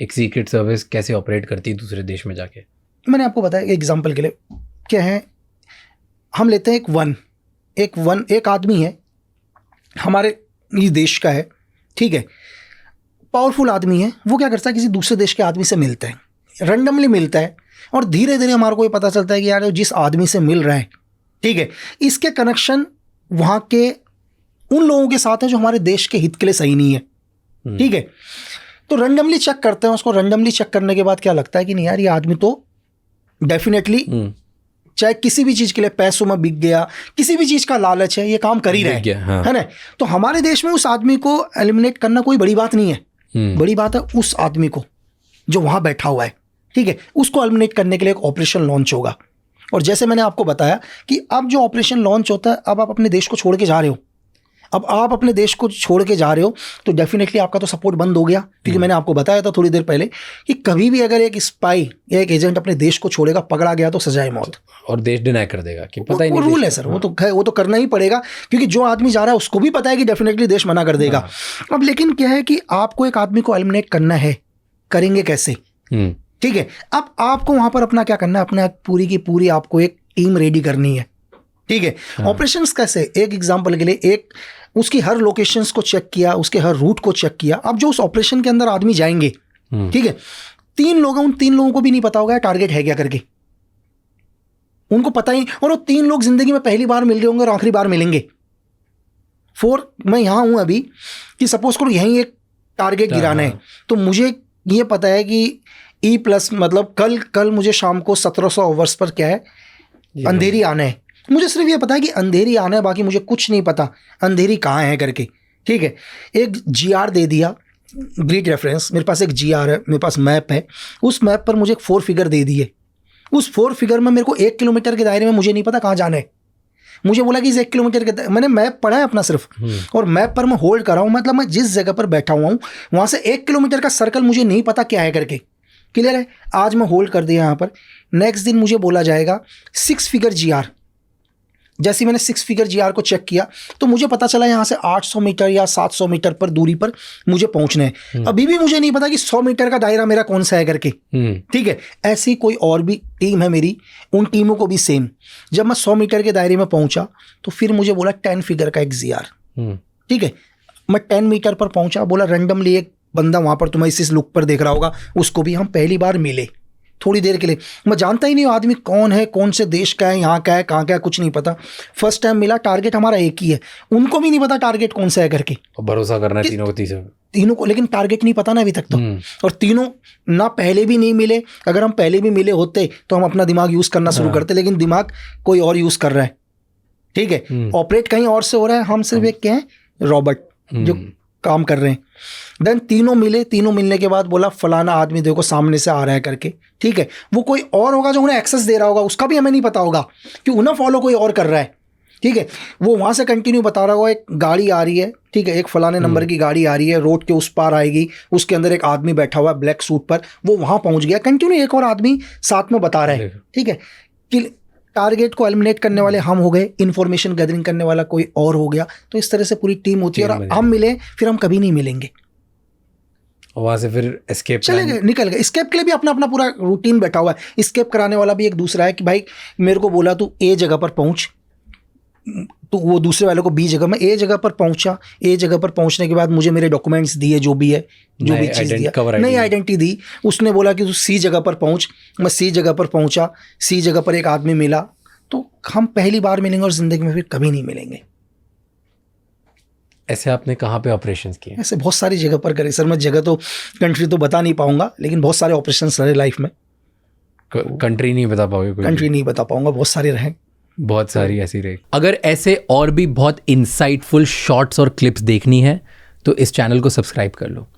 एक secret service कैसे operate करती है दूसरे देश में जाके? मैंने आपको बताया एग्जांपल के लिए क्या है, हम लेते हैं एक आदमी है हमारे इस देश का है, ठीक है, पावरफुल आदमी है, वो क्या करता है किसी दूसरे देश के आदमी से मिलता है, रैंडमली मिलता है, और धीरे धीरे हमारे को ये पता चलता है कि यार जिस आदमी से मिल रहा है, ठीक है, इसके कनेक्शन वहाँ के उन लोगों के साथ है जो हमारे देश के हित के लिए सही नहीं है, ठीक है। तो रैंडमली चेक करते हैं उसको, रैंडमली चेक करने के बाद क्या लगता है कि नहीं यार ये आदमी तो डेफिनेटली चाहे किसी भी चीज़ के लिए, पैसों में बिक गया, किसी भी चीज़ का लालच है, ये काम कर ही रहा है, हाँ। है ना। तो हमारे देश में उस आदमी को एलिमिनेट करना कोई बड़ी बात नहीं है, बड़ी बात है उस आदमी को जो वहाँ बैठा हुआ है, ठीक है, उसको एलिमिनेट करने के लिए एक ऑपरेशन लॉन्च होगा। और जैसे मैंने आपको बताया कि अब जो ऑपरेशन लॉन्च होता है, अब आप अपने देश को छोड़ के जा रहे हो, अब आप अपने देश को छोड़ के जा रहे हो तो डेफिनेटली आपका तो सपोर्ट बंद हो गया, क्योंकि मैंने आपको बताया था थोड़ी देर पहले कि कभी भी अगर एक स्पाई या एक एजेंट अपने देश को छोड़ेगा, पकड़ा गया तो सजाए मौत, और देश डिनाई कर देगा कि पता ही नहीं, वो रूल है सर, वो तो करना ही पड़ेगा, क्योंकि जो आदमी जा रहा है उसको भी पता है कि डेफिनेटली देश मना कर देगा। अब लेकिन क्या है कि आपको एक आदमी को एलिमिनेट करना है, करेंगे कैसे, ठीक है। अब आपको वहां पर अपना क्या करना है, अपना पूरी की पूरी आपको एक टीम रेडी करनी है, ठीक है। ऑपरेशंस कैसे, एक एग्जांपल के लिए, एक उसकी हर लोकेशंस को चेक किया, उसके हर रूट को चेक किया। अब जो उस ऑपरेशन के अंदर आदमी जाएंगे, ठीक है, उन तीन लोगों को भी नहीं पता होगा टारगेट है क्या करके, उनको पता ही, और वो 3 लोग जिंदगी में पहली बार मिल रहे होंगे और आखिरी बार मिलेंगे। मैं यहां हूं अभी कि सपोज करो यहीं एक टारगेट गिराना है, तो मुझे ये पता है कि E+ मतलब कल मुझे शाम को 1700 आवर्स पर क्या है, अंधेरी आना है। मुझे सिर्फ ये पता है कि अंधेरी आना है, बाकी मुझे कुछ नहीं पता अंधेरी कहाँ है करके, ठीक है। एक GR दे दिया, ग्रिड रेफरेंस, मेरे पास एक GR है, मेरे पास मैप है, उस मैप पर मुझे एक 4 फिगर दे दिए, उस 4 फिगर में मेरे को 1 किलोमीटर के दायरे में मुझे नहीं पता कहाँ जाना है। मुझे बोला कि इस 1 किलोमीटर के, मैंने मैप पढ़ा है अपना सिर्फ, और मैप पर मैं होल्ड कर रहा हूँ, मतलब मैं जिस जगह पर बैठा हुआ हूँ वहाँ से 1 किलोमीटर का सर्कल मुझे नहीं पता क्या है करके, क्लियर है। आज मैं होल्ड कर दिया यहाँ पर, नेक्स्ट दिन मुझे बोला जाएगा 6 फिगर GR। जैसे मैंने 6 फिगर GR को चेक किया तो मुझे पता चला यहाँ से 800 मीटर या 700 मीटर पर दूरी पर मुझे पहुंचना है। अभी भी मुझे नहीं पता कि 100 मीटर का दायरा मेरा कौन सा है करके, ठीक है। ऐसी कोई और भी टीम है मेरी, उन टीमों को भी सेम। जब मैं 100 मीटर के दायरे में पहुंचा तो फिर मुझे बोला 10 फिगर का एक GR, ठीक है। मैं 10 मीटर पर पहुंचा, बोला रैंडमली एक बंदा वहां पर तुम्हें इस लुक पर देख रहा होगा, उसको भी हम पहली बार मिले थोड़ी देर के लिए। मैं जानता ही नहीं हूँ आदमी कौन है, कौन से देश का है, यहाँ का है, कहाँ का है, कुछ नहीं पता। फर्स्ट टाइम मिला, टारगेट हमारा एक ही है, उनको भी नहीं पता टारगेट कौन सा है करके, और भरोसा करना है तीनों को, लेकिन टारगेट नहीं पता ना अभी तक तो। और तीनों ना पहले भी नहीं मिले, अगर हम पहले भी मिले होते तो हम अपना दिमाग यूज़ करना शुरू करते, लेकिन दिमाग कोई और यूज़ कर रहा है, ठीक है। ऑपरेट कहीं और से हो रहा है, हम सिर्फ एक क्या है, रॉबर्ट जो काम कर रहे हैं। देन तीनों मिले, तीनों मिलने के बाद बोला फलाना आदमी देखो सामने से आ रहा है करके, ठीक है। वो कोई और होगा जो उन्हें एक्सेस दे रहा होगा, उसका भी हमें नहीं पता होगा कि उन्हें फॉलो कोई और कर रहा है, ठीक है। वो वहाँ से कंटिन्यू बता रहा होगा एक गाड़ी आ रही है, ठीक है, एक फलाने नंबर की गाड़ी आ रही है, रोड के उस पार आएगी, उसके अंदर एक आदमी बैठा हुआ है ब्लैक सूट पर, वो वहाँ पहुँच गया। कंटिन्यू एक और आदमी साथ में बता रहा है, ठीक है, कि टारगेट को एलिमिनेट करने वाले हम हो गए, इन्फॉर्मेशन गैदरिंग करने वाला कोई और हो गया। तो इस तरह से पूरी टीम होती है, और हम मिले फिर हम कभी नहीं मिलेंगे, और वहाँ से फिर एस्केप चले गए, निकल गए। एस्केप के लिए भी अपना अपना पूरा रूटीन बैठा हुआ है, एस्केप कराने वाला भी एक दूसरा है कि भाई मेरे को बोला तू A जगह पर पहुँच, तो वो दूसरे वाले को B जगह, मैं A जगह पर पहुंचा। A जगह पर पहुंचने के बाद मुझे मेरे डॉक्यूमेंट्स दिए, जो भी है, जो भी चीज़ दिया, नई आइडेंटिटी दी। उसने बोला कि तू C जगह पर पहुंच, मैं C जगह पर पहुंचा, C जगह पर एक आदमी मिला। तो हम पहली बार मिलेंगे और ज़िंदगी में फिर कभी नहीं मिलेंगे। ऐसे आपने कहाँ पे ऑपरेशंस किए? ऐसे बहुत सारी जगह पर करे सर, मैं जगह तो कंट्री तो बता नहीं पाऊंगा, लेकिन बहुत सारे ऑपरेशंस रहे लाइफ में। कंट्री नहीं बता पाओगे? कंट्री नहीं बता पाऊंगा, बहुत सारे रहे, बहुत सारी ऐसी रही। अगर ऐसे और भी बहुत इंसाइटफुल शॉर्ट्स और क्लिप्स देखनी है तो इस चैनल को सब्सक्राइब कर लो।